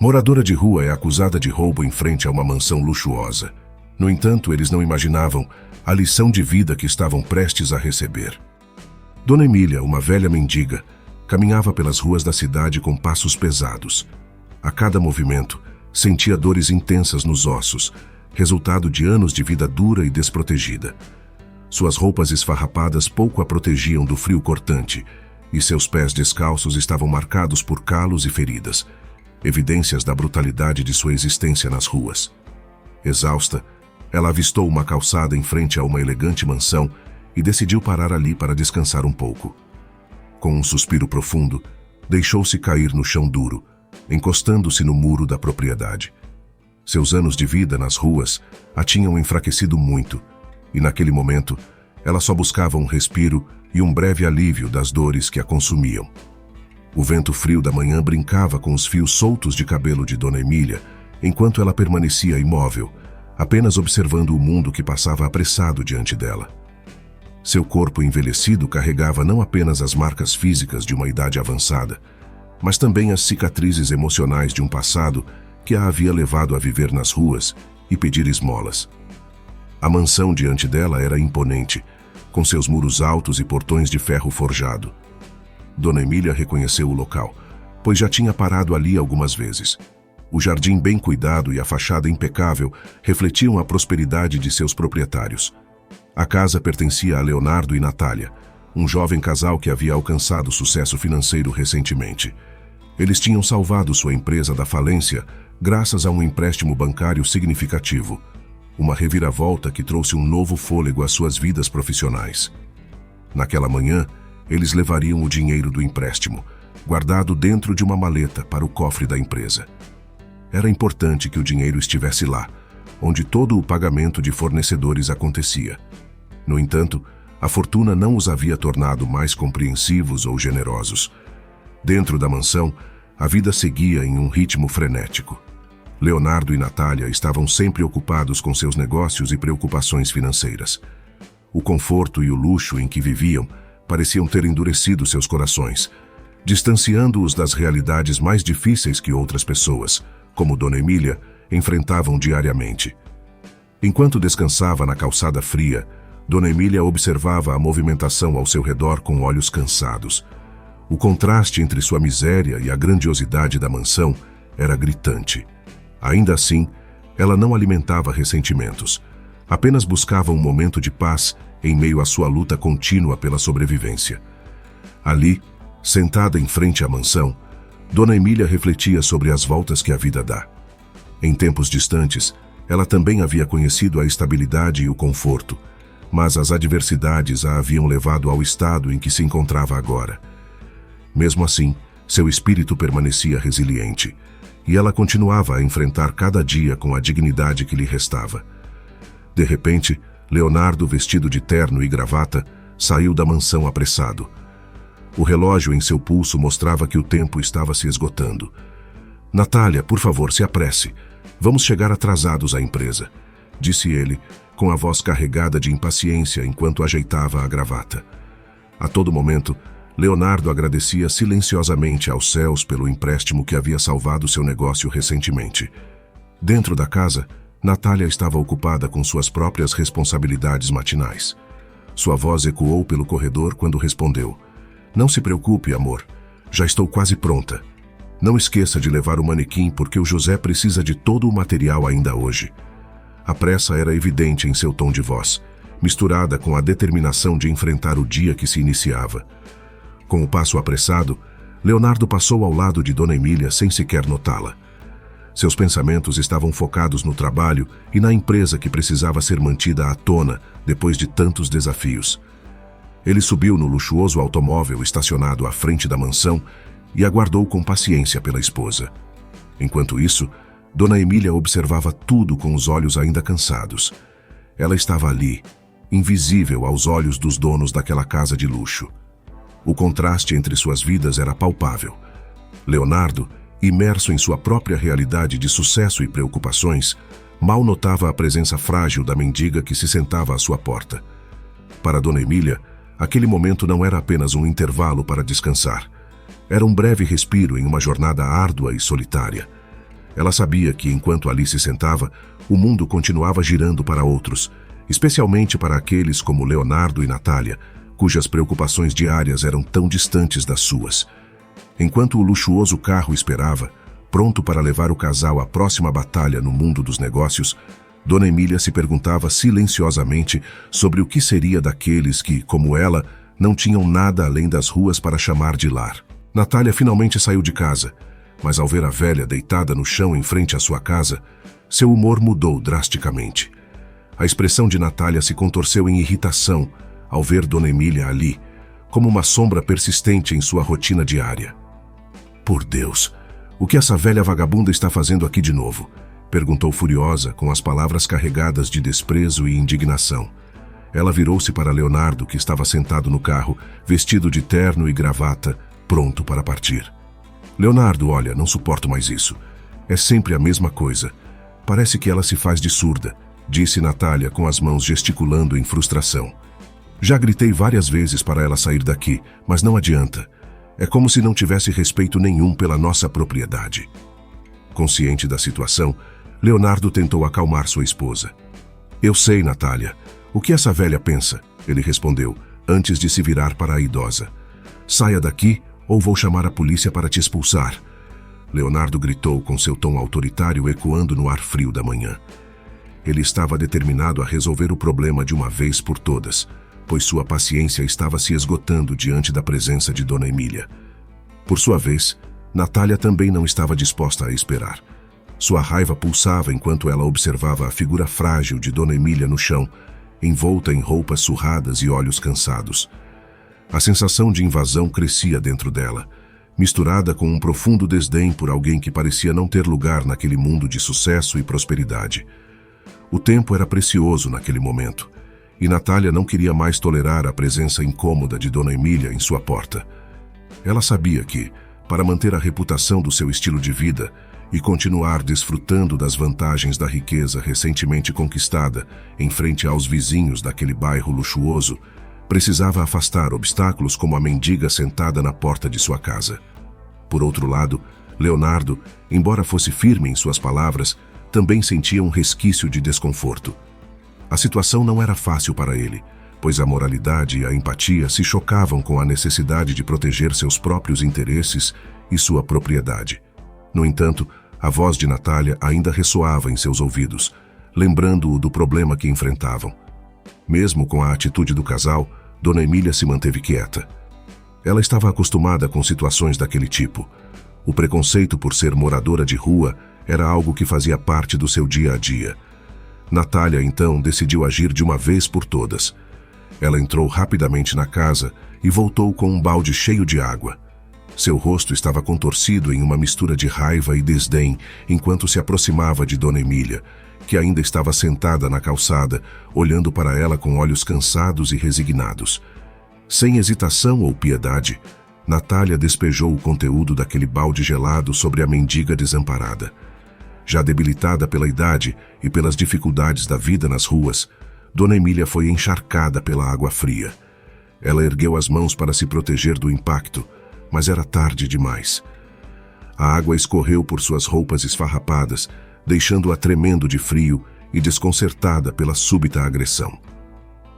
Moradora de rua é acusada de roubo em frente a uma mansão luxuosa. No entanto, eles não imaginavam a lição de vida que estavam prestes a receber. Dona Emília, uma velha mendiga, caminhava pelas ruas da cidade com passos pesados. A cada movimento, sentia dores intensas nos ossos, resultado de anos de vida dura e desprotegida. Suas roupas esfarrapadas pouco a protegiam do frio cortante, e seus pés descalços estavam marcados por calos e feridas, evidências da brutalidade de sua existência nas ruas. Exausta, ela avistou uma calçada em frente a uma elegante mansão e decidiu parar ali para descansar um pouco. Com um suspiro profundo, deixou-se cair no chão duro, encostando-se no muro da propriedade. Seus anos de vida nas ruas a tinham enfraquecido muito, e naquele momento, ela só buscava um respiro e um breve alívio das dores que a consumiam. O vento frio da manhã brincava com os fios soltos de cabelo de Dona Emília, enquanto ela permanecia imóvel, apenas observando o mundo que passava apressado diante dela. Seu corpo envelhecido carregava não apenas as marcas físicas de uma idade avançada, mas também as cicatrizes emocionais de um passado que a havia levado a viver nas ruas e pedir esmolas. A mansão diante dela era imponente, com seus muros altos e portões de ferro forjado. Dona Emília reconheceu o local, pois já tinha parado ali algumas vezes. O jardim bem cuidado e a fachada impecável refletiam a prosperidade de seus proprietários. A casa pertencia a Leonardo e Natália, um jovem casal que havia alcançado sucesso financeiro recentemente. Eles tinham salvado sua empresa da falência graças a um empréstimo bancário significativo, uma reviravolta que trouxe um novo fôlego às suas vidas profissionais. Naquela manhã, eles levariam o dinheiro do empréstimo, guardado dentro de uma maleta, para o cofre da empresa. Era importante que o dinheiro estivesse lá, onde todo o pagamento de fornecedores acontecia. No entanto, a fortuna não os havia tornado mais compreensivos ou generosos. Dentro da mansão, a vida seguia em um ritmo frenético. Leonardo e Natália estavam sempre ocupados com seus negócios e preocupações financeiras. O conforto e o luxo em que viviam pareciam ter endurecido seus corações, distanciando-os das realidades mais difíceis que outras pessoas, como Dona Emília, enfrentavam diariamente. Enquanto descansava na calçada fria, Dona Emília observava a movimentação ao seu redor com olhos cansados. O contraste entre sua miséria e a grandiosidade da mansão era gritante. Ainda assim, ela não alimentava ressentimentos. Apenas buscava um momento de paz em meio à sua luta contínua pela sobrevivência. Ali, sentada em frente à mansão, Dona Emília refletia sobre as voltas que a vida dá. Em tempos distantes, ela também havia conhecido a estabilidade e o conforto, mas as adversidades a haviam levado ao estado em que se encontrava agora. Mesmo assim, seu espírito permanecia resiliente, e ela continuava a enfrentar cada dia com a dignidade que lhe restava. De repente, Leonardo, vestido de terno e gravata, saiu da mansão apressado. O relógio em seu pulso mostrava que o tempo estava se esgotando. "Natália, por favor, se apresse. Vamos chegar atrasados à empresa", disse ele, com a voz carregada de impaciência enquanto ajeitava a gravata. A todo momento, Leonardo agradecia silenciosamente aos céus pelo empréstimo que havia salvado seu negócio recentemente. Dentro da casa, Natália estava ocupada com suas próprias responsabilidades matinais. Sua voz ecoou pelo corredor quando respondeu: "Não se preocupe, amor. Já estou quase pronta. Não esqueça de levar o manequim porque o José precisa de todo o material ainda hoje." A pressa era evidente em seu tom de voz, misturada com a determinação de enfrentar o dia que se iniciava. Com o passo apressado, Leonardo passou ao lado de Dona Emília sem sequer notá-la. Seus pensamentos estavam focados no trabalho e na empresa que precisava ser mantida à tona depois de tantos desafios. Ele subiu no luxuoso automóvel estacionado à frente da mansão e aguardou com paciência pela esposa. Enquanto isso, Dona Emília observava tudo com os olhos ainda cansados. Ela estava ali, invisível aos olhos dos donos daquela casa de luxo. O contraste entre suas vidas era palpável. Leonardo, imerso em sua própria realidade de sucesso e preocupações, mal notava a presença frágil da mendiga que se sentava à sua porta. Para Dona Emília, aquele momento não era apenas um intervalo para descansar. Era um breve respiro em uma jornada árdua e solitária. Ela sabia que, enquanto ali se sentava, o mundo continuava girando para outros, especialmente para aqueles como Leonardo e Natália, cujas preocupações diárias eram tão distantes das suas. Enquanto o luxuoso carro esperava, pronto para levar o casal à próxima batalha no mundo dos negócios, Dona Emília se perguntava silenciosamente sobre o que seria daqueles que, como ela, não tinham nada além das ruas para chamar de lar. Natália finalmente saiu de casa, mas ao ver a velha deitada no chão em frente à sua casa, seu humor mudou drasticamente. A expressão de Natália se contorceu em irritação ao ver Dona Emília ali, como uma sombra persistente em sua rotina diária. "Por Deus, o que essa velha vagabunda está fazendo aqui de novo?" perguntou furiosa, com as palavras carregadas de desprezo e indignação. Ela virou-se para Leonardo, que estava sentado no carro, vestido de terno e gravata, pronto para partir. "Leonardo, olha, não suporto mais isso. É sempre a mesma coisa. Parece que ela se faz de surda", disse Natália, com as mãos gesticulando em frustração. "Já gritei várias vezes para ela sair daqui, mas não adianta. É como se não tivesse respeito nenhum pela nossa propriedade." Consciente da situação, Leonardo tentou acalmar sua esposa. "Eu sei, Natália. O que essa velha pensa?" ele respondeu, antes de se virar para a idosa. "Saia daqui ou vou chamar a polícia para te expulsar." Leonardo gritou com seu tom autoritário ecoando no ar frio da manhã. Ele estava determinado a resolver o problema de uma vez por todas, pois sua paciência estava se esgotando diante da presença de Dona Emília. Por sua vez, Natália também não estava disposta a esperar. Sua raiva pulsava enquanto ela observava a figura frágil de Dona Emília no chão, envolta em roupas surradas e olhos cansados. A sensação de invasão crescia dentro dela, misturada com um profundo desdém por alguém que parecia não ter lugar naquele mundo de sucesso e prosperidade. O tempo era precioso naquele momento, e Natália não queria mais tolerar a presença incômoda de Dona Emília em sua porta. Ela sabia que, para manter a reputação do seu estilo de vida e continuar desfrutando das vantagens da riqueza recentemente conquistada em frente aos vizinhos daquele bairro luxuoso, precisava afastar obstáculos como a mendiga sentada na porta de sua casa. Por outro lado, Leonardo, embora fosse firme em suas palavras, também sentia um resquício de desconforto. A situação não era fácil para ele, pois a moralidade e a empatia se chocavam com a necessidade de proteger seus próprios interesses e sua propriedade. No entanto, a voz de Natália ainda ressoava em seus ouvidos, lembrando-o do problema que enfrentavam. Mesmo com a atitude do casal, Dona Emília se manteve quieta. Ela estava acostumada com situações daquele tipo. O preconceito por ser moradora de rua era algo que fazia parte do seu dia a dia. Natália, então, decidiu agir de uma vez por todas. Ela entrou rapidamente na casa e voltou com um balde cheio de água. Seu rosto estava contorcido em uma mistura de raiva e desdém enquanto se aproximava de Dona Emília, que ainda estava sentada na calçada, olhando para ela com olhos cansados e resignados. Sem hesitação ou piedade, Natália despejou o conteúdo daquele balde gelado sobre a mendiga desamparada. Já debilitada pela idade e pelas dificuldades da vida nas ruas, Dona Emília foi encharcada pela água fria. Ela ergueu as mãos para se proteger do impacto, mas era tarde demais. A água escorreu por suas roupas esfarrapadas, deixando-a tremendo de frio e desconcertada pela súbita agressão.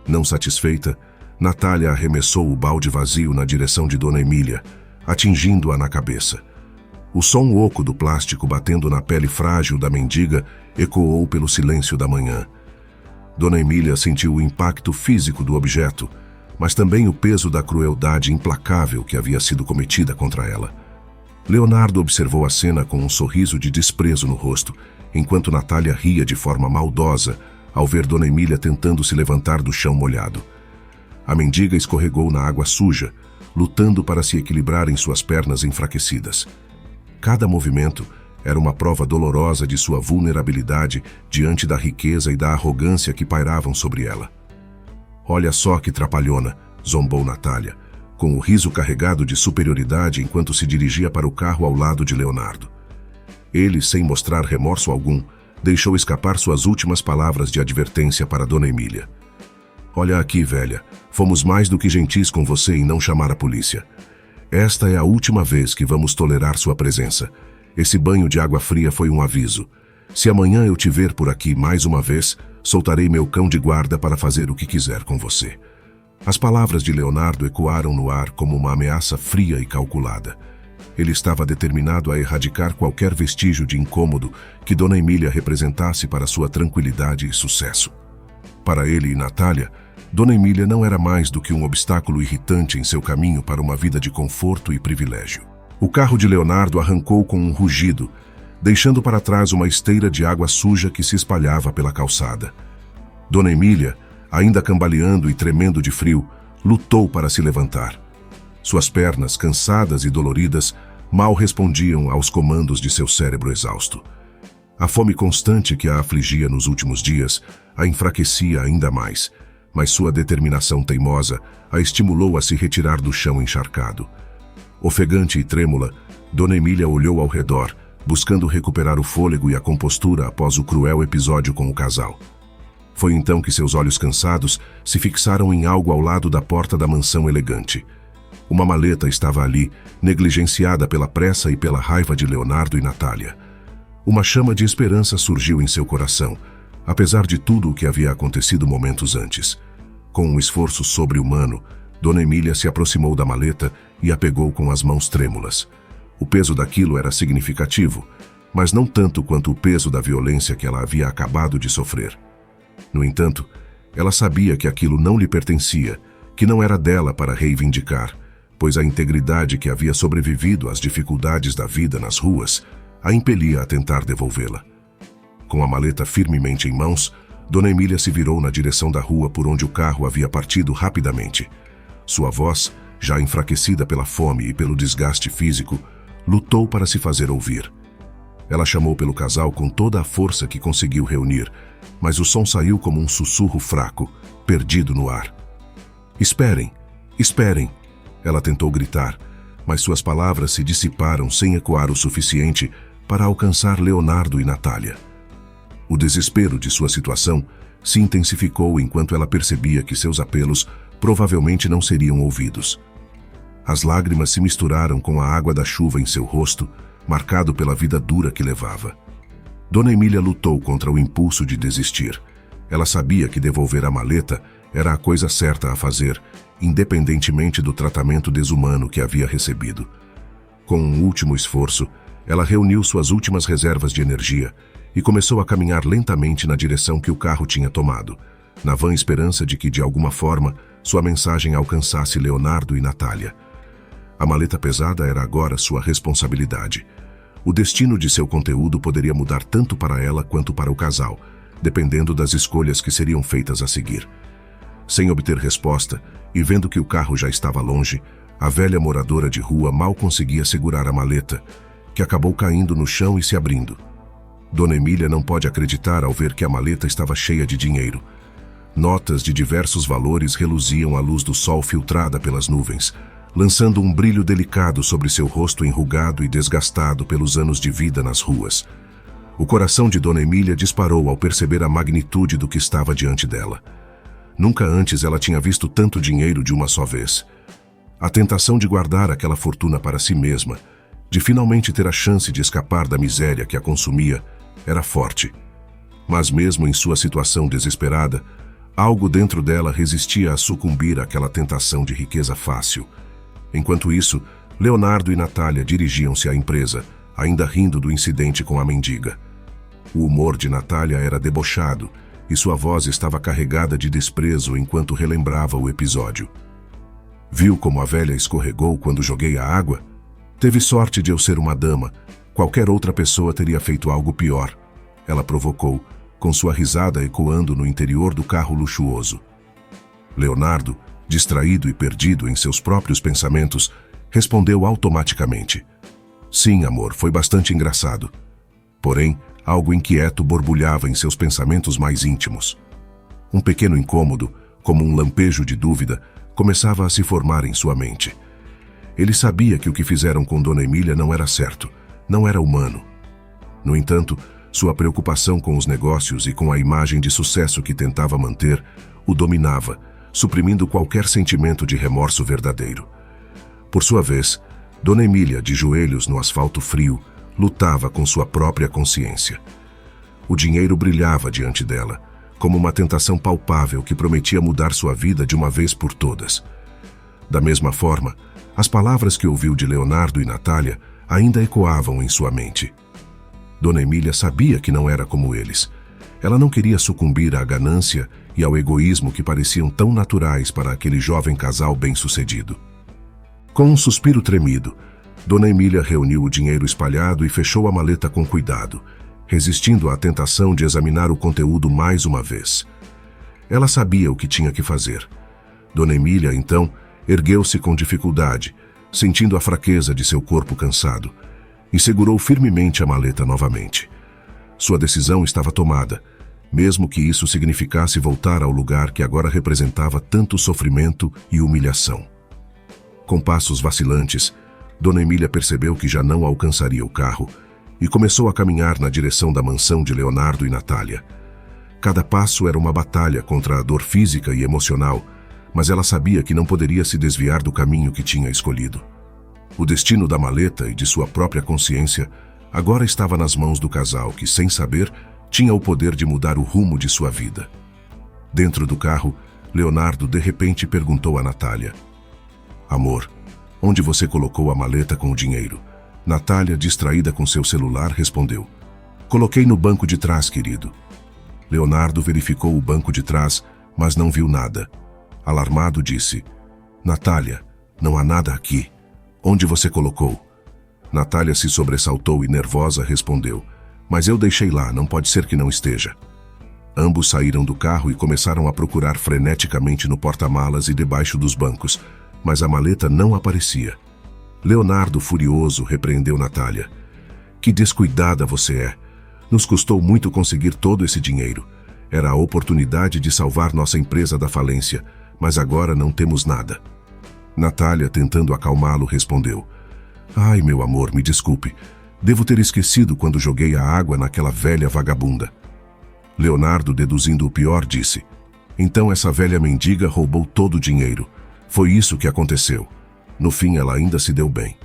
Não satisfeita, Natália arremessou o balde vazio na direção de Dona Emília, atingindo-a na cabeça. O som oco do plástico batendo na pele frágil da mendiga ecoou pelo silêncio da manhã. Dona Emília sentiu o impacto físico do objeto, mas também o peso da crueldade implacável que havia sido cometida contra ela. Leonardo observou a cena com um sorriso de desprezo no rosto, enquanto Natália ria de forma maldosa ao ver Dona Emília tentando se levantar do chão molhado. A mendiga escorregou na água suja, lutando para se equilibrar em suas pernas enfraquecidas. Cada movimento era uma prova dolorosa de sua vulnerabilidade diante da riqueza e da arrogância que pairavam sobre ela. "Olha só que trapalhona", zombou Natália, com o riso carregado de superioridade enquanto se dirigia para o carro ao lado de Leonardo. Ele, sem mostrar remorso algum, deixou escapar suas últimas palavras de advertência para Dona Emília. "Olha aqui, velha, fomos mais do que gentis com você em não chamar a polícia. Esta é a última vez que vamos tolerar sua presença. Esse banho de água fria foi um aviso. Se amanhã eu te ver por aqui mais uma vez, soltarei meu cão de guarda para fazer o que quiser com você. As palavras de Leonardo ecoaram no ar como uma ameaça fria e calculada. Ele estava determinado a erradicar qualquer vestígio de incômodo que Dona Emília representasse para sua tranquilidade e sucesso. Para ele e Natália, Dona Emília não era mais do que um obstáculo irritante em seu caminho para uma vida de conforto e privilégio. O carro de Leonardo arrancou com um rugido, deixando para trás uma esteira de água suja que se espalhava pela calçada. Dona Emília, ainda cambaleando e tremendo de frio, lutou para se levantar. Suas pernas, cansadas e doloridas, mal respondiam aos comandos de seu cérebro exausto. A fome constante que a afligia nos últimos dias a enfraquecia ainda mais, mas sua determinação teimosa a estimulou a se retirar do chão encharcado. Ofegante e trêmula, Dona Emília olhou ao redor, buscando recuperar o fôlego e a compostura após o cruel episódio com o casal. Foi então que seus olhos cansados se fixaram em algo ao lado da porta da mansão elegante. Uma maleta estava ali, negligenciada pela pressa e pela raiva de Leonardo e Natália. Uma chama de esperança surgiu em seu coração, apesar de tudo o que havia acontecido momentos antes. Com um esforço sobre-humano, Dona Emília se aproximou da maleta e a pegou com as mãos trêmulas. O peso daquilo era significativo, mas não tanto quanto o peso da violência que ela havia acabado de sofrer. No entanto, ela sabia que aquilo não lhe pertencia, que não era dela para reivindicar, pois a integridade que havia sobrevivido às dificuldades da vida nas ruas a impelia a tentar devolvê-la. Com a maleta firmemente em mãos, Dona Emília se virou na direção da rua por onde o carro havia partido rapidamente. Sua voz, já enfraquecida pela fome e pelo desgaste físico, lutou para se fazer ouvir. Ela chamou pelo casal com toda a força que conseguiu reunir, mas o som saiu como um sussurro fraco, perdido no ar. "Esperem! Esperem!" Ela tentou gritar, mas suas palavras se dissiparam sem ecoar o suficiente para alcançar Leonardo e Natália. O desespero de sua situação se intensificou enquanto ela percebia que seus apelos provavelmente não seriam ouvidos. As lágrimas se misturaram com a água da chuva em seu rosto, marcado pela vida dura que levava. Dona Emília lutou contra o impulso de desistir. Ela sabia que devolver a maleta era a coisa certa a fazer, independentemente do tratamento desumano que havia recebido. Com um último esforço, ela reuniu suas últimas reservas de energia e começou a caminhar lentamente na direção que o carro tinha tomado, na vã esperança de que, de alguma forma, sua mensagem alcançasse Leonardo e Natália. A maleta pesada era agora sua responsabilidade. O destino de seu conteúdo poderia mudar tanto para ela quanto para o casal, dependendo das escolhas que seriam feitas a seguir. Sem obter resposta, e vendo que o carro já estava longe, a velha moradora de rua mal conseguia segurar a maleta, que acabou caindo no chão e se abrindo. Dona Emília não pode acreditar ao ver que a maleta estava cheia de dinheiro. Notas de diversos valores reluziam à luz do sol filtrada pelas nuvens, lançando um brilho delicado sobre seu rosto enrugado e desgastado pelos anos de vida nas ruas. O coração de Dona Emília disparou ao perceber a magnitude do que estava diante dela. Nunca antes ela tinha visto tanto dinheiro de uma só vez. A tentação de guardar aquela fortuna para si mesma, de finalmente ter a chance de escapar da miséria que a consumia, era forte. Mas mesmo em sua situação desesperada, algo dentro dela resistia a sucumbir àquela tentação de riqueza fácil. Enquanto isso, Leonardo e Natália dirigiam-se à empresa, ainda rindo do incidente com a mendiga. O humor de Natália era debochado e sua voz estava carregada de desprezo enquanto relembrava o episódio. "Viu como a velha escorregou quando joguei a água? Teve sorte de eu ser uma dama. Qualquer outra pessoa teria feito algo pior", ela provocou, com sua risada ecoando no interior do carro luxuoso. Leonardo, distraído e perdido em seus próprios pensamentos, respondeu automaticamente: "Sim, amor, foi bastante engraçado." Porém, algo inquieto borbulhava em seus pensamentos mais íntimos. Um pequeno incômodo, como um lampejo de dúvida, começava a se formar em sua mente. Ele sabia que o que fizeram com Dona Emília não era certo, não era humano. No entanto, sua preocupação com os negócios e com a imagem de sucesso que tentava manter o dominava, suprimindo qualquer sentimento de remorso verdadeiro. Por sua vez, Dona Emília, de joelhos no asfalto frio, lutava com sua própria consciência. O dinheiro brilhava diante dela, como uma tentação palpável que prometia mudar sua vida de uma vez por todas. Da mesma forma, as palavras que ouviu de Leonardo e Natália ainda ecoavam em sua mente. Dona Emília sabia que não era como eles. Ela não queria sucumbir à ganância e ao egoísmo que pareciam tão naturais para aquele jovem casal bem-sucedido. Com um suspiro tremido, Dona Emília reuniu o dinheiro espalhado e fechou a maleta com cuidado, resistindo à tentação de examinar o conteúdo mais uma vez. Ela sabia o que tinha que fazer. Dona Emília, então, ergueu-se com dificuldade, sentindo a fraqueza de seu corpo cansado, e segurou firmemente a maleta novamente. Sua decisão estava tomada, mesmo que isso significasse voltar ao lugar que agora representava tanto sofrimento e humilhação. Com passos vacilantes, Dona Emília percebeu que já não alcançaria o carro e começou a caminhar na direção da mansão de Leonardo e Natália. Cada passo era uma batalha contra a dor física e emocional, mas ela sabia que não poderia se desviar do caminho que tinha escolhido. O destino da maleta e de sua própria consciência agora estava nas mãos do casal que, sem saber, tinha o poder de mudar o rumo de sua vida. Dentro do carro, Leonardo de repente perguntou a Natália: "Amor, onde você colocou a maleta com o dinheiro?" Natália, distraída com seu celular, respondeu: "Coloquei no banco de trás, querido." Leonardo verificou o banco de trás, mas não viu nada. Alarmado, disse: "Natália, não há nada aqui. Onde você colocou?" Natália se sobressaltou e, nervosa, respondeu: "Mas eu deixei lá, não pode ser que não esteja." Ambos saíram do carro e começaram a procurar freneticamente no porta-malas e debaixo dos bancos, mas a maleta não aparecia. Leonardo, furioso, repreendeu Natália: "Que descuidada você é! Nos custou muito conseguir todo esse dinheiro. Era a oportunidade de salvar nossa empresa da falência, mas agora não temos nada." Natália, tentando acalmá-lo, respondeu: "Ai, meu amor, me desculpe. Devo ter esquecido quando joguei a água naquela velha vagabunda." Leonardo, deduzindo o pior, disse: "Então essa velha mendiga roubou todo o dinheiro. Foi isso que aconteceu. No fim, ela ainda se deu bem."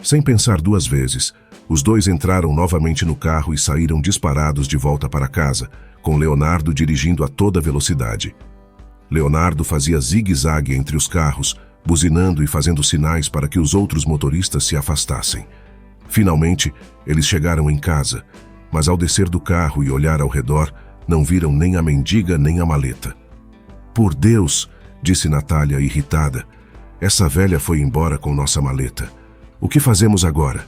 Sem pensar duas vezes, os dois entraram novamente no carro e saíram disparados de volta para casa, com Leonardo dirigindo a toda velocidade. Leonardo fazia zigue-zague entre os carros, buzinando e fazendo sinais para que os outros motoristas se afastassem. Finalmente, eles chegaram em casa, mas ao descer do carro e olhar ao redor, não viram nem a mendiga nem a maleta. "Por Deus!" disse Natália, irritada. "Essa velha foi embora com nossa maleta. O que fazemos agora?"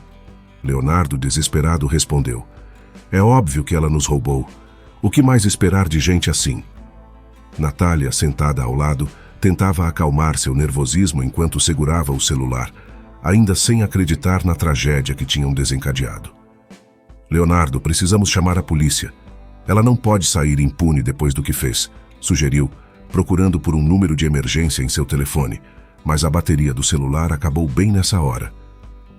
Leonardo, desesperado, respondeu: "É óbvio que ela nos roubou. O que mais esperar de gente assim?" Natália, sentada ao lado, tentava acalmar seu nervosismo enquanto segurava o celular, ainda sem acreditar na tragédia que tinham desencadeado. "Leonardo, precisamos chamar a polícia. Ela não pode sair impune depois do que fez", sugeriu, procurando por um número de emergência em seu telefone, mas a bateria do celular acabou bem nessa hora.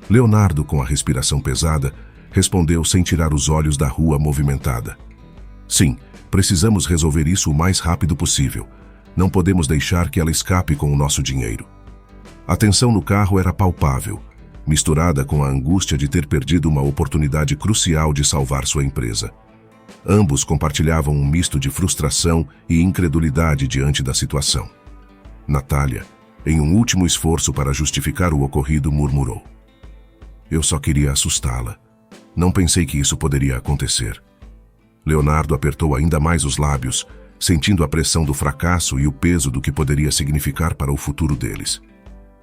Leonardo, com a respiração pesada, respondeu sem tirar os olhos da rua movimentada: "Sim, precisamos resolver isso o mais rápido possível. Não podemos deixar que ela escape com o nosso dinheiro." A tensão no carro era palpável, misturada com a angústia de ter perdido uma oportunidade crucial de salvar sua empresa. Ambos compartilhavam um misto de frustração e incredulidade diante da situação. Natália, em um último esforço para justificar o ocorrido, murmurou: "Eu só queria assustá-la. Não pensei que isso poderia acontecer." Leonardo apertou ainda mais os lábios, sentindo a pressão do fracasso e o peso do que poderia significar para o futuro deles.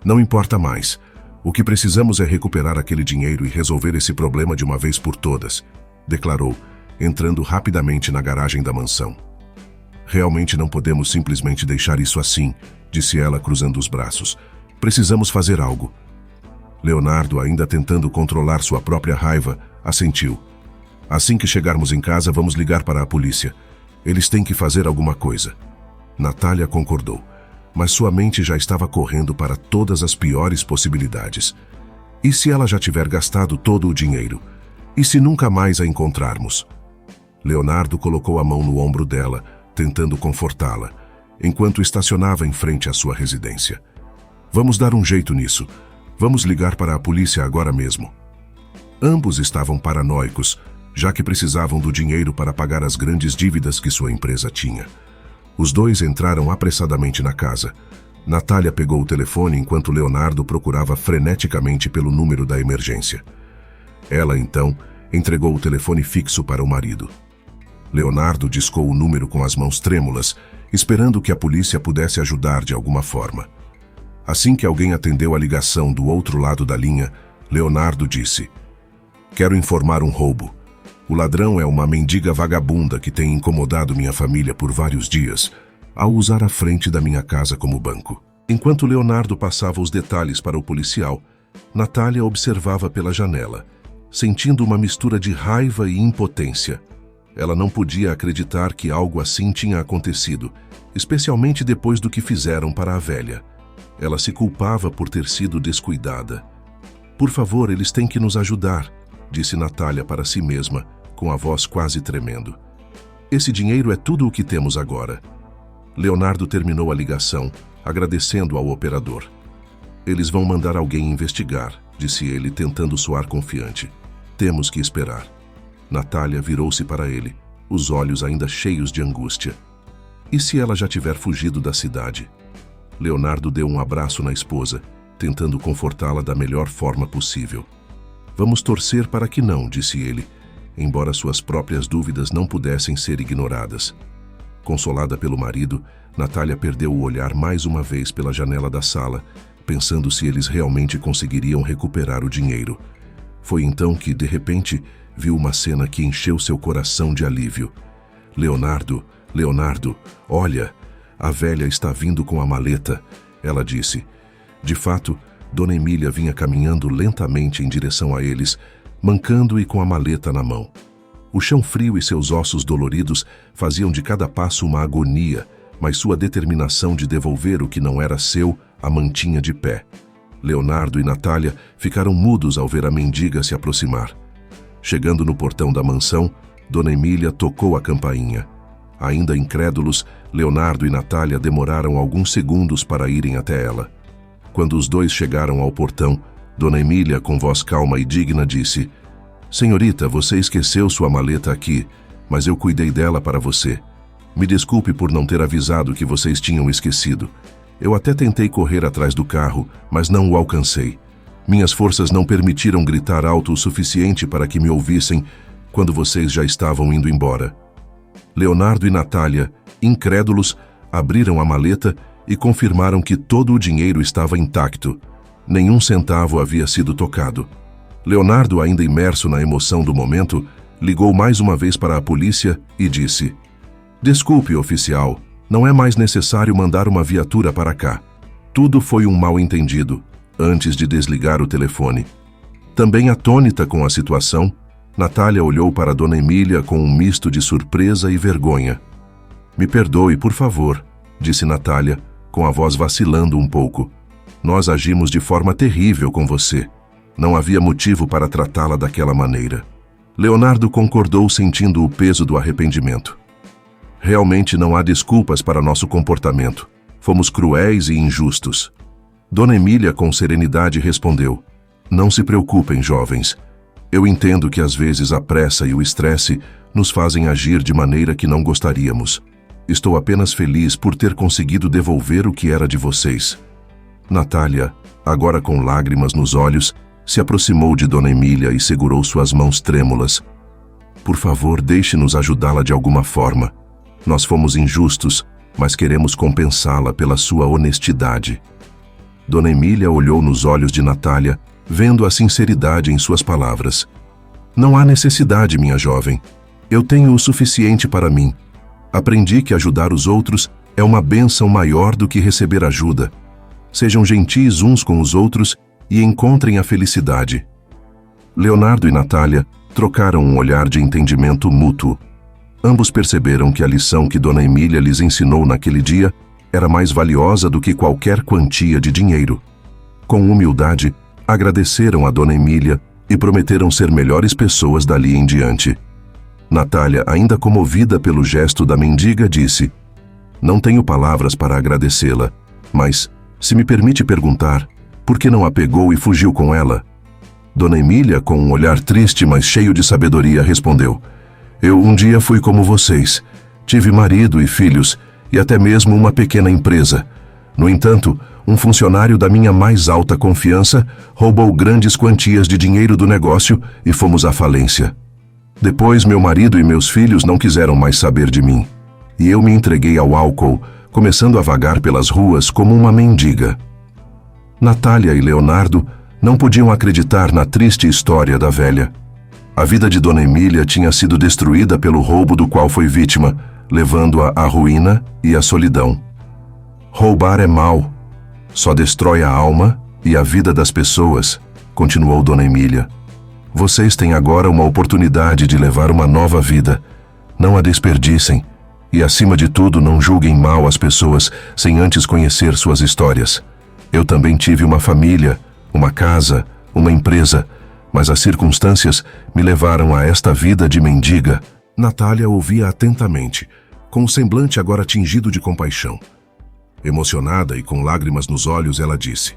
"Não importa mais. O que precisamos é recuperar aquele dinheiro e resolver esse problema de uma vez por todas", declarou, entrando rapidamente na garagem da mansão. "Realmente não podemos simplesmente deixar isso assim", disse ela, cruzando os braços. "Precisamos fazer algo." Leonardo, ainda tentando controlar sua própria raiva, assentiu: "Assim que chegarmos em casa, vamos ligar para a polícia. Eles têm que fazer alguma coisa." Natália concordou, mas sua mente já estava correndo para todas as piores possibilidades. E se ela já tiver gastado todo o dinheiro? E se nunca mais a encontrarmos? Leonardo colocou a mão no ombro dela, tentando confortá-la, enquanto estacionava em frente à sua residência. "Vamos dar um jeito nisso. Vamos ligar para a polícia agora mesmo." Ambos estavam paranoicos, já que precisavam do dinheiro para pagar as grandes dívidas que sua empresa tinha. Os dois entraram apressadamente na casa. Natália pegou o telefone enquanto Leonardo procurava freneticamente pelo número da emergência. Ela, então, entregou o telefone fixo para o marido. Leonardo discou o número com as mãos trêmulas, esperando que a polícia pudesse ajudar de alguma forma. Assim que alguém atendeu a ligação do outro lado da linha, Leonardo disse: "Quero informar um roubo. O ladrão é uma mendiga vagabunda que tem incomodado minha família por vários dias, ao usar a frente da minha casa como banco." Enquanto Leonardo passava os detalhes para o policial, Natália observava pela janela, sentindo uma mistura de raiva e impotência. Ela não podia acreditar que algo assim tinha acontecido, especialmente depois do que fizeram para a velha. Ela se culpava por ter sido descuidada. "Por favor, eles têm que nos ajudar", disse Natália para si mesma, com a voz quase tremendo. "Esse dinheiro é tudo o que temos agora." Leonardo terminou a ligação, agradecendo ao operador. "Eles vão mandar alguém investigar", disse ele, tentando soar confiante. "Temos que esperar." Natália virou-se para ele, os olhos ainda cheios de angústia. E se ela já tiver fugido da cidade? Leonardo deu um abraço na esposa, tentando confortá-la da melhor forma possível. "Vamos torcer para que não", disse ele, embora suas próprias dúvidas não pudessem ser ignoradas. Consolada pelo marido, Natália perdeu o olhar mais uma vez pela janela da sala, pensando se eles realmente conseguiriam recuperar o dinheiro. Foi então que, de repente, viu uma cena que encheu seu coração de alívio. Leonardo, olha, a velha está vindo com a maleta", ela disse. De fato, Dona Emília vinha caminhando lentamente em direção a eles, mancando e com a maleta na mão. O chão frio e seus ossos doloridos faziam de cada passo uma agonia, mas sua determinação de devolver o que não era seu a mantinha de pé. Leonardo e Natália ficaram mudos ao ver a mendiga se aproximar. Chegando no portão da mansão, Dona Emília tocou a campainha. Ainda incrédulos, Leonardo e Natália demoraram alguns segundos para irem até ela. Quando os dois chegaram ao portão, Dona Emília, com voz calma e digna, disse: "Senhorita, você esqueceu sua maleta aqui, mas eu cuidei dela para você. Me desculpe por não ter avisado que vocês tinham esquecido. Eu até tentei correr atrás do carro, mas não o alcancei. Minhas forças não permitiram gritar alto o suficiente para que me ouvissem quando vocês já estavam indo embora." Leonardo e Natália, incrédulos, abriram a maleta e confirmaram que todo o dinheiro estava intacto. Nenhum centavo havia sido tocado. Leonardo, ainda imerso na emoção do momento, ligou mais uma vez para a polícia e disse: "Desculpe, oficial, não é mais necessário mandar uma viatura para cá. Tudo foi um mal-entendido", antes de desligar o telefone. Também atônita com a situação, Natália olhou para Dona Emília com um misto de surpresa e vergonha. "Me perdoe, por favor", disse Natália, com a voz vacilando um pouco. "Nós agimos de forma terrível com você. Não havia motivo para tratá-la daquela maneira." Leonardo concordou, sentindo o peso do arrependimento. "Realmente não há desculpas para nosso comportamento. Fomos cruéis e injustos." Dona Emília, com serenidade, respondeu: "Não se preocupem, jovens. Eu entendo que às vezes a pressa e o estresse nos fazem agir de maneira que não gostaríamos. Estou apenas feliz por ter conseguido devolver o que era de vocês." Natália, agora com lágrimas nos olhos, se aproximou de Dona Emília e segurou suas mãos trêmulas. "Por favor, deixe-nos ajudá-la de alguma forma. Nós fomos injustos, mas queremos compensá-la pela sua honestidade." Dona Emília olhou nos olhos de Natália, vendo a sinceridade em suas palavras. "Não há necessidade, minha jovem. Eu tenho o suficiente para mim. Aprendi que ajudar os outros é uma bênção maior do que receber ajuda. Sejam gentis uns com os outros e encontrem a felicidade." Leonardo e Natália trocaram um olhar de entendimento mútuo. Ambos perceberam que a lição que Dona Emília lhes ensinou naquele dia era mais valiosa do que qualquer quantia de dinheiro. Com humildade, agradeceram a Dona Emília e prometeram ser melhores pessoas dali em diante. Natália, ainda comovida pelo gesto da mendiga, disse: "Não tenho palavras para agradecê-la, mas, se me permite perguntar, por que não a pegou e fugiu com ela?" Dona Emília, com um olhar triste, mas cheio de sabedoria, respondeu: Eu um dia fui como vocês. Tive marido e filhos, e até mesmo uma pequena empresa. No entanto, um funcionário da minha mais alta confiança roubou grandes quantias de dinheiro do negócio e fomos à falência. Depois, meu marido e meus filhos não quiseram mais saber de mim, e eu me entreguei ao álcool, começando a vagar pelas ruas como uma mendiga. Natália e Leonardo não podiam acreditar na triste história da velha. A vida de Dona Emília tinha sido destruída pelo roubo do qual foi vítima, levando-a à ruína e à solidão. Roubar é mau. Só destrói a alma e a vida das pessoas, continuou Dona Emília. Vocês têm agora uma oportunidade de levar uma nova vida. Não a desperdicem. E, acima de tudo, não julguem mal as pessoas sem antes conhecer suas histórias. Eu também tive uma família, uma casa, uma empresa, mas as circunstâncias me levaram a esta vida de mendiga. Natália ouvia atentamente, com um semblante agora tingido de compaixão. Emocionada e com lágrimas nos olhos, ela disse: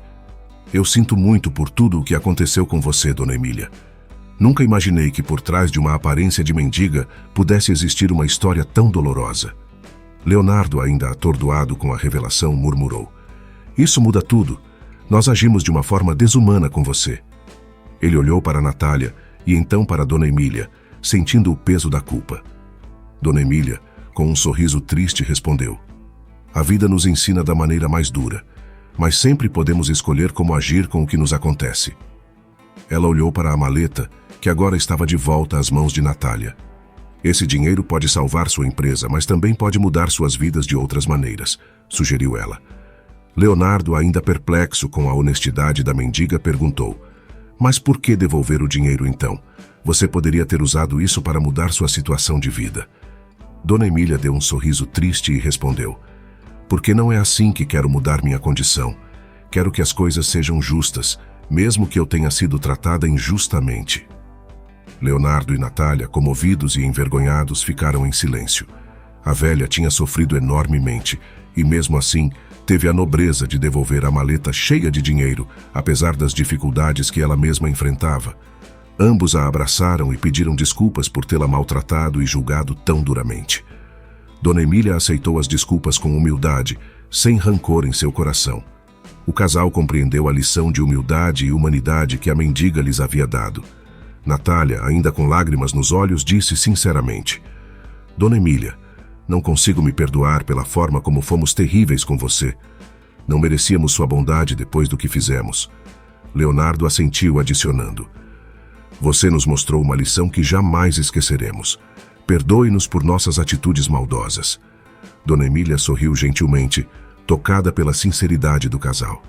Eu sinto muito por tudo o que aconteceu com você, Dona Emília. Nunca imaginei que por trás de uma aparência de mendiga pudesse existir uma história tão dolorosa. Leonardo, ainda atordoado com a revelação, murmurou: Isso muda tudo. Nós agimos de uma forma desumana com você. Ele olhou para Natália e então para Dona Emília, sentindo o peso da culpa. Dona Emília, com um sorriso triste, respondeu: A vida nos ensina da maneira mais dura, mas sempre podemos escolher como agir com o que nos acontece. Ela olhou para a maleta, que agora estava de volta às mãos de Natália. Esse dinheiro pode salvar sua empresa, mas também pode mudar suas vidas de outras maneiras, sugeriu ela. Leonardo, ainda perplexo com a honestidade da mendiga, perguntou: Mas por que devolver o dinheiro então? Você poderia ter usado isso para mudar sua situação de vida. Dona Emília deu um sorriso triste e respondeu: Porque não é assim que quero mudar minha condição. Quero que as coisas sejam justas, mesmo que eu tenha sido tratada injustamente. Leonardo e Natália, comovidos e envergonhados, ficaram em silêncio. A velha tinha sofrido enormemente e, mesmo assim, teve a nobreza de devolver a maleta cheia de dinheiro, apesar das dificuldades que ela mesma enfrentava. Ambos a abraçaram e pediram desculpas por tê-la maltratado e julgado tão duramente. Dona Emília aceitou as desculpas com humildade, sem rancor em seu coração. O casal compreendeu a lição de humildade e humanidade que a mendiga lhes havia dado. Natália, ainda com lágrimas nos olhos, disse sinceramente: Dona Emília, não consigo me perdoar pela forma como fomos terríveis com você. Não merecíamos sua bondade depois do que fizemos. Leonardo assentiu, adicionando: Você nos mostrou uma lição que jamais esqueceremos. Perdoe-nos por nossas atitudes maldosas. Dona Emília sorriu gentilmente, tocada pela sinceridade do casal.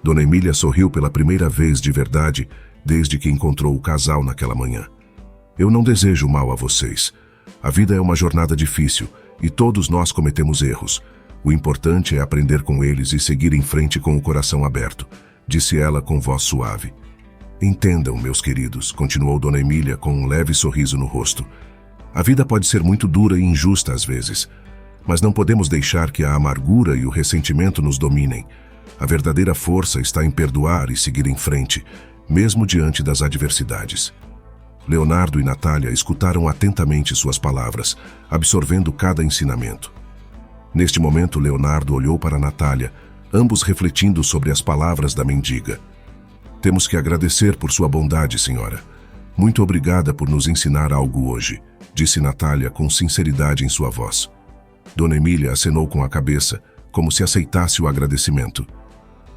Dona Emília sorriu pela primeira vez de verdade desde que encontrou o casal naquela manhã. Eu não desejo mal a vocês. A vida é uma jornada difícil e todos nós cometemos erros. O importante é aprender com eles e seguir em frente com o coração aberto, disse ela com voz suave. Entendam, meus queridos, continuou Dona Emília com um leve sorriso no rosto. A vida pode ser muito dura e injusta às vezes, mas não podemos deixar que a amargura e o ressentimento nos dominem. A verdadeira força está em perdoar e seguir em frente, mesmo diante das adversidades. Leonardo e Natália escutaram atentamente suas palavras, absorvendo cada ensinamento. Neste momento, Leonardo olhou para Natália, ambos refletindo sobre as palavras da mendiga. Temos que agradecer por sua bondade, senhora. Muito obrigada por nos ensinar algo hoje, disse Natália com sinceridade em sua voz. Dona Emília acenou com a cabeça, como se aceitasse o agradecimento.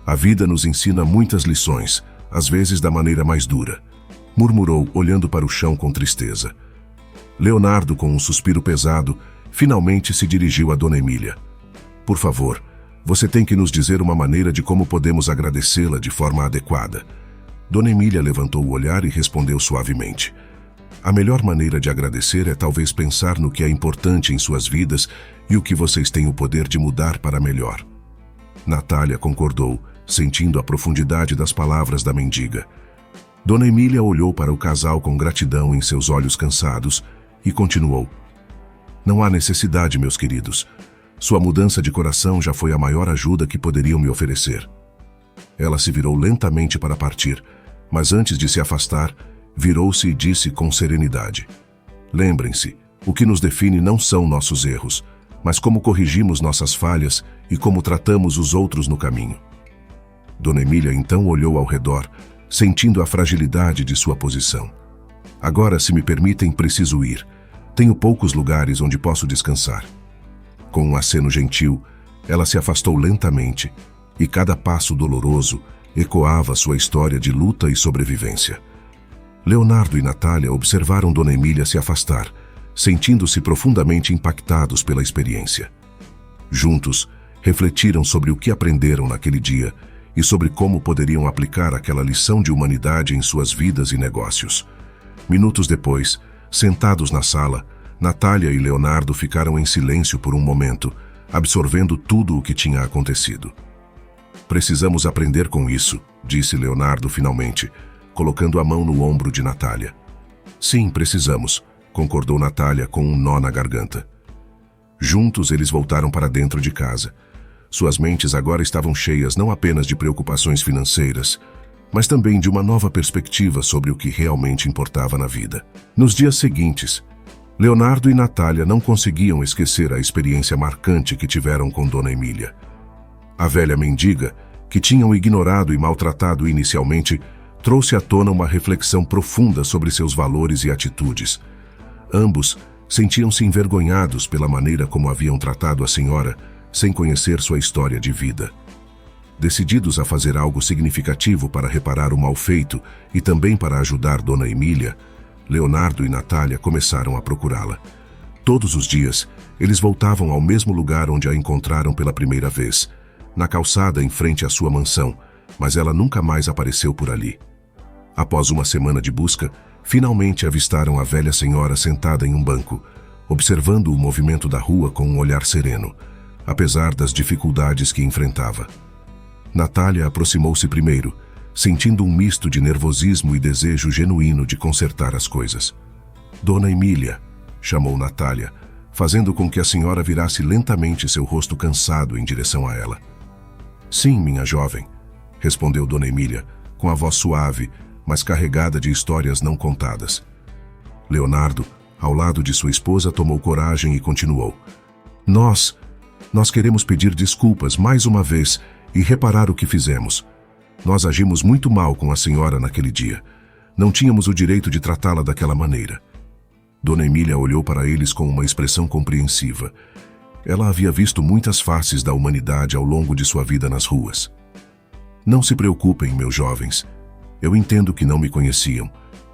A vida nos ensina muitas lições, às vezes da maneira mais dura, murmurou, olhando para o chão com tristeza. Leonardo, com um suspiro pesado, finalmente se dirigiu a Dona Emília. Por favor, você tem que nos dizer uma maneira de como podemos agradecê-la de forma adequada. Dona Emília levantou o olhar e respondeu suavemente: A melhor maneira de agradecer é talvez pensar no que é importante em suas vidas e o que vocês têm o poder de mudar para melhor. Natália concordou, sentindo a profundidade das palavras da mendiga. Dona Emília olhou para o casal com gratidão em seus olhos cansados e continuou: Não há necessidade, meus queridos. Sua mudança de coração já foi a maior ajuda que poderiam me oferecer. Ela se virou lentamente para partir, Mas antes de se afastar, virou-se e disse com serenidade: "Lembrem-se, o que nos define não são nossos erros, mas como corrigimos nossas falhas e como tratamos os outros no caminho." Dona Emília então olhou ao redor, sentindo a fragilidade de sua posição. "Agora, se me permitem, preciso ir. Tenho poucos lugares onde posso descansar." Com um aceno gentil, ela se afastou lentamente, e cada passo doloroso ecoava sua história de luta e sobrevivência. Leonardo e Natália observaram Dona Emília se afastar, sentindo-se profundamente impactados pela experiência. Juntos, refletiram sobre o que aprenderam naquele dia e sobre como poderiam aplicar aquela lição de humanidade em suas vidas e negócios. Minutos depois, sentados na sala, Natália e Leonardo ficaram em silêncio por um momento, absorvendo tudo o que tinha acontecido. "Precisamos aprender com isso", disse Leonardo finalmente, colocando a mão no ombro de Natália. "Sim, precisamos", concordou Natália com um nó na garganta. Juntos eles voltaram para dentro de casa. Suas mentes agora estavam cheias não apenas de preocupações financeiras, mas também de uma nova perspectiva sobre o que realmente importava na vida. Nos dias seguintes, Leonardo e Natália não conseguiam esquecer a experiência marcante que tiveram com Dona Emília. A velha mendiga, que tinham ignorado e maltratado inicialmente, trouxe à tona uma reflexão profunda sobre seus valores e atitudes. Ambos sentiam-se envergonhados pela maneira como haviam tratado a senhora, sem conhecer sua história de vida. Decididos a fazer algo significativo para reparar o mal feito e também para ajudar Dona Emília, Leonardo e Natália começaram a procurá-la. Todos os dias, eles voltavam ao mesmo lugar onde a encontraram pela primeira vez, na calçada em frente à sua mansão, mas ela nunca mais apareceu por ali. Após uma semana de busca, finalmente avistaram a velha senhora sentada em um banco, observando o movimento da rua com um olhar sereno, apesar das dificuldades que enfrentava. Natália aproximou-se primeiro, sentindo um misto de nervosismo e desejo genuíno de consertar as coisas. "Dona Emília", chamou Natália, fazendo com que a senhora virasse lentamente seu rosto cansado em direção a ela. "Sim, minha jovem", respondeu Dona Emília, com a voz suave, mas carregada de histórias não contadas. Leonardo, ao lado de sua esposa, tomou coragem e continuou: Nós queremos pedir desculpas mais uma vez e reparar o que fizemos. Nós agimos muito mal com a senhora naquele dia. Não tínhamos o direito de tratá-la daquela maneira." Dona Emília olhou para eles com uma expressão compreensiva. Ela havia visto muitas faces da humanidade ao longo de sua vida nas ruas. "Não se preocupem, meus jovens. Eu entendo que não me conheciam,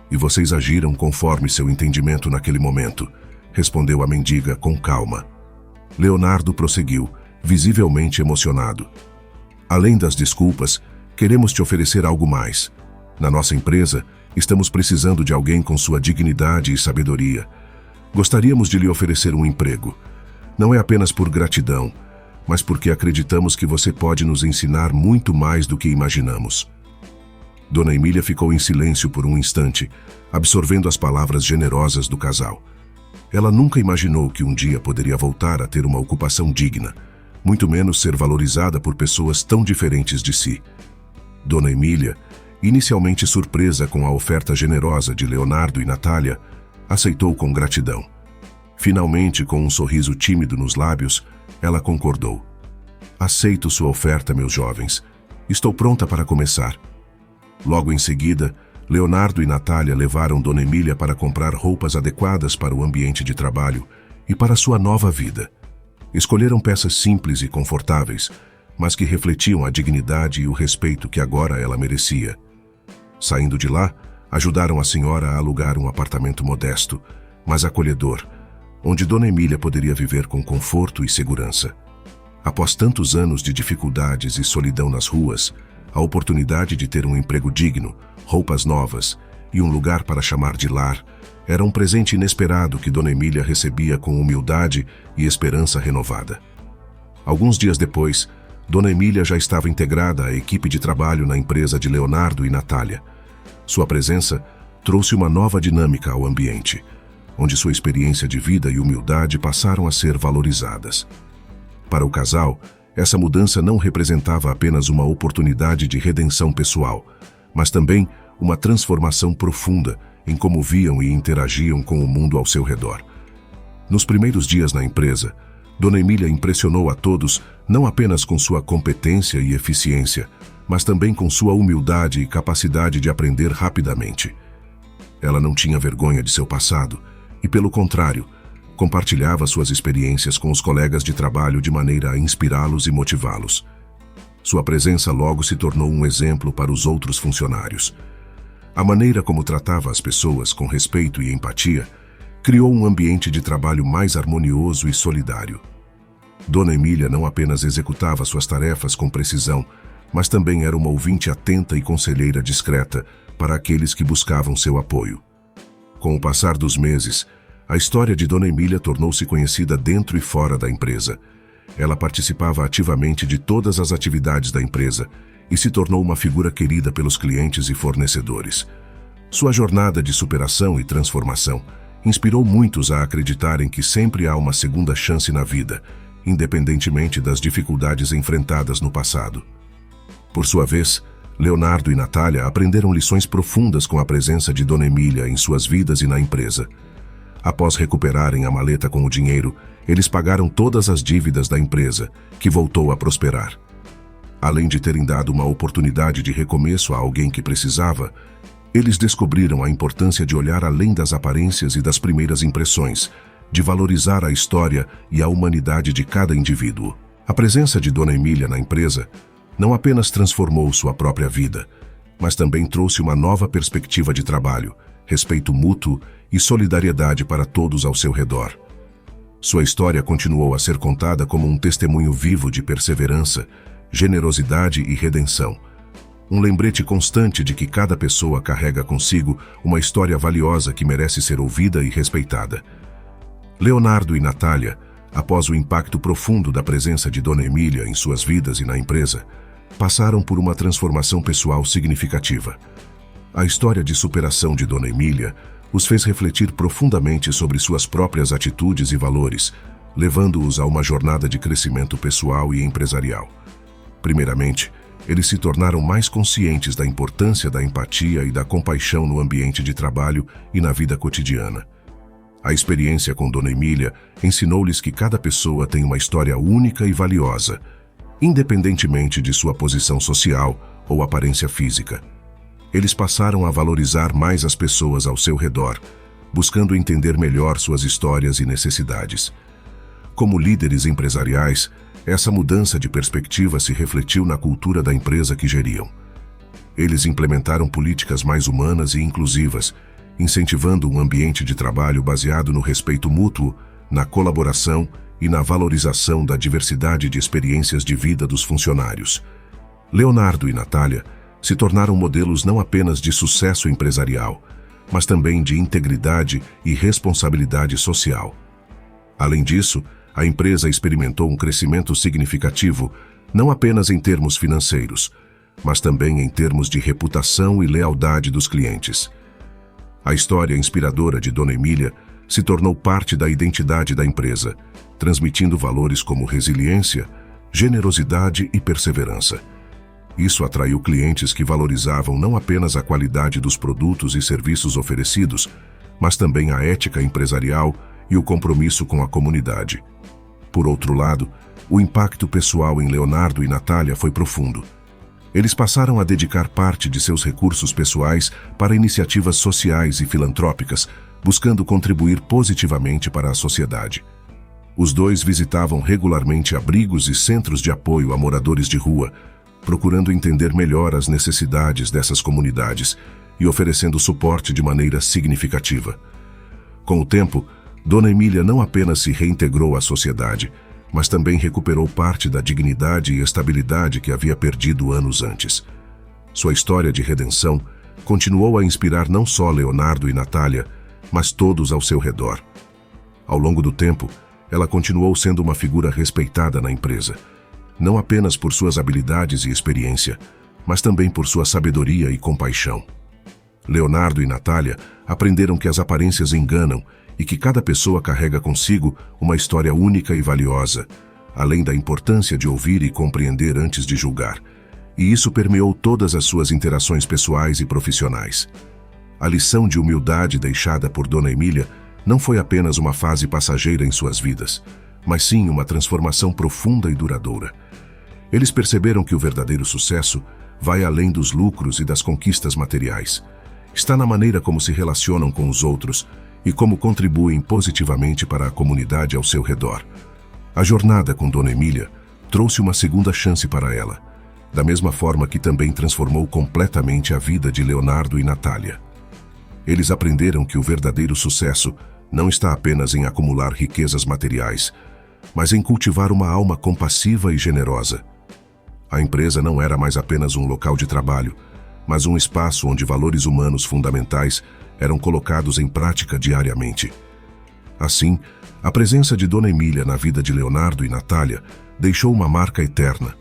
e vocês agiram conforme seu entendimento naquele momento", respondeu a mendiga com calma. Leonardo prosseguiu, visivelmente emocionado: "Além das desculpas, queremos te oferecer algo mais. Na nossa empresa, estamos precisando de alguém com sua dignidade e sabedoria. Gostaríamos de lhe oferecer um emprego. Não é apenas por gratidão, mas porque acreditamos que você pode nos ensinar muito mais do que imaginamos." Dona Emília ficou em silêncio por um instante, absorvendo as palavras generosas do casal. Ela nunca imaginou que um dia poderia voltar a ter uma ocupação digna, muito menos ser valorizada por pessoas tão diferentes de si. Dona Emília, inicialmente surpresa com a oferta generosa de Leonardo e Natália, aceitou com gratidão. Finalmente, com um sorriso tímido nos lábios, ela concordou: "Aceito sua oferta, meus jovens. Estou pronta para começar." Logo em seguida, Leonardo e Natália levaram Dona Emília para comprar roupas adequadas para o ambiente de trabalho e para sua nova vida. Escolheram peças simples e confortáveis, mas que refletiam a dignidade e o respeito que agora ela merecia. Saindo de lá, ajudaram a senhora a alugar um apartamento modesto, mas acolhedor, onde Dona Emília poderia viver com conforto e segurança. Após tantos anos de dificuldades e solidão nas ruas, a oportunidade de ter um emprego digno, roupas novas e um lugar para chamar de lar era um presente inesperado que Dona Emília recebia com humildade e esperança renovada. Alguns dias depois, Dona Emília já estava integrada à equipe de trabalho na empresa de Leonardo e Natália. Sua presença trouxe uma nova dinâmica ao ambiente, onde sua experiência de vida e humildade passaram a ser valorizadas. Para o casal, essa mudança não representava apenas uma oportunidade de redenção pessoal, mas também uma transformação profunda em como viam e interagiam com o mundo ao seu redor. Nos primeiros dias na empresa, Dona Emília impressionou a todos não apenas com sua competência e eficiência, mas também com sua humildade e capacidade de aprender rapidamente. Ela não tinha vergonha de seu passado e, pelo contrário, compartilhava suas experiências com os colegas de trabalho de maneira a inspirá-los e motivá-los. Sua presença logo se tornou um exemplo para os outros funcionários. A maneira como tratava as pessoas com respeito e empatia criou um ambiente de trabalho mais harmonioso e solidário. Dona Emília não apenas executava suas tarefas com precisão, mas também era uma ouvinte atenta e conselheira discreta para aqueles que buscavam seu apoio. Com o passar dos meses, a história de Dona Emília tornou-se conhecida dentro e fora da empresa. Ela participava ativamente de todas as atividades da empresa e se tornou uma figura querida pelos clientes e fornecedores. Sua jornada de superação e transformação inspirou muitos a acreditarem que sempre há uma segunda chance na vida, independentemente das dificuldades enfrentadas no passado. Por sua vez, Leonardo e Natália aprenderam lições profundas com a presença de Dona Emília em suas vidas e na empresa. Após recuperarem a maleta com o dinheiro, eles pagaram todas as dívidas da empresa, que voltou a prosperar. Além de terem dado uma oportunidade de recomeço a alguém que precisava, eles descobriram a importância de olhar além das aparências e das primeiras impressões, de valorizar a história e a humanidade de cada indivíduo. A presença de Dona Emília na empresa não apenas transformou sua própria vida, mas também trouxe uma nova perspectiva de trabalho, respeito mútuo e solidariedade para todos ao seu redor. Sua história continuou a ser contada como um testemunho vivo de perseverança, generosidade e redenção. Um lembrete constante de que cada pessoa carrega consigo uma história valiosa que merece ser ouvida e respeitada. Leonardo e Natália, após o impacto profundo da presença de Dona Emília em suas vidas e na empresa, passaram por uma transformação pessoal significativa. A história de superação de Dona Emília os fez refletir profundamente sobre suas próprias atitudes e valores, levando-os a uma jornada de crescimento pessoal e empresarial. Primeiramente, eles se tornaram mais conscientes da importância da empatia e da compaixão no ambiente de trabalho e na vida cotidiana. A experiência com Dona Emília ensinou-lhes que cada pessoa tem uma história única e valiosa, independentemente de sua posição social ou aparência física. Eles passaram a valorizar mais as pessoas ao seu redor, buscando entender melhor suas histórias e necessidades. Como líderes empresariais, essa mudança de perspectiva se refletiu na cultura da empresa que geriam. Eles implementaram políticas mais humanas e inclusivas, incentivando um ambiente de trabalho baseado no respeito mútuo, na colaboração e na valorização da diversidade de experiências de vida dos funcionários. Leonardo e Natália se tornaram modelos não apenas de sucesso empresarial, mas também de integridade e responsabilidade social. Além disso, a empresa experimentou um crescimento significativo, não apenas em termos financeiros, mas também em termos de reputação e lealdade dos clientes. A história inspiradora de Dona Emília se tornou parte da identidade da empresa, transmitindo valores como resiliência, generosidade e perseverança. Isso atraiu clientes que valorizavam não apenas a qualidade dos produtos e serviços oferecidos, mas também a ética empresarial e o compromisso com a comunidade. Por outro lado, o impacto pessoal em Leonardo e Natália foi profundo. Eles passaram a dedicar parte de seus recursos pessoais para iniciativas sociais e filantrópicas, buscando contribuir positivamente para a sociedade. Os dois visitavam regularmente abrigos e centros de apoio a moradores de rua, procurando entender melhor as necessidades dessas comunidades e oferecendo suporte de maneira significativa. Com o tempo, Dona Emília não apenas se reintegrou à sociedade, mas também recuperou parte da dignidade e estabilidade que havia perdido anos antes. Sua história de redenção continuou a inspirar não só Leonardo e Natália, mas todos ao seu redor. Ao longo do tempo, ela continuou sendo uma figura respeitada na empresa, não apenas por suas habilidades e experiência, mas também por sua sabedoria e compaixão. Leonardo e Natália aprenderam que as aparências enganam e que cada pessoa carrega consigo uma história única e valiosa, além da importância de ouvir e compreender antes de julgar. e isso permeou todas as suas interações pessoais e profissionais. A lição de humildade deixada por Dona Emília não foi apenas uma fase passageira em suas vidas, mas sim uma transformação profunda e duradoura. Eles perceberam que o verdadeiro sucesso vai além dos lucros e das conquistas materiais. Está na maneira como se relacionam com os outros e como contribuem positivamente para a comunidade ao seu redor. A jornada com Dona Emília trouxe uma segunda chance para ela, da mesma forma que também transformou completamente a vida de Leonardo e Natália. Eles aprenderam que o verdadeiro sucesso não está apenas em acumular riquezas materiais, mas em cultivar uma alma compassiva e generosa. A empresa não era mais apenas um local de trabalho, mas um espaço onde valores humanos fundamentais eram colocados em prática diariamente. Assim, a presença de Dona Emília na vida de Leonardo e Natália deixou uma marca eterna.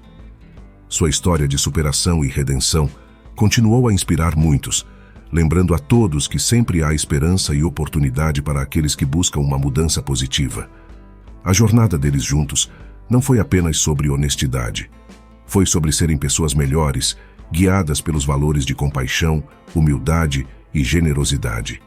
Sua história de superação e redenção continuou a inspirar muitos, lembrando a todos que sempre há esperança e oportunidade para aqueles que buscam uma mudança positiva. A jornada deles juntos não foi apenas sobre honestidade. Foi sobre serem pessoas melhores, guiadas pelos valores de compaixão, humildade e generosidade.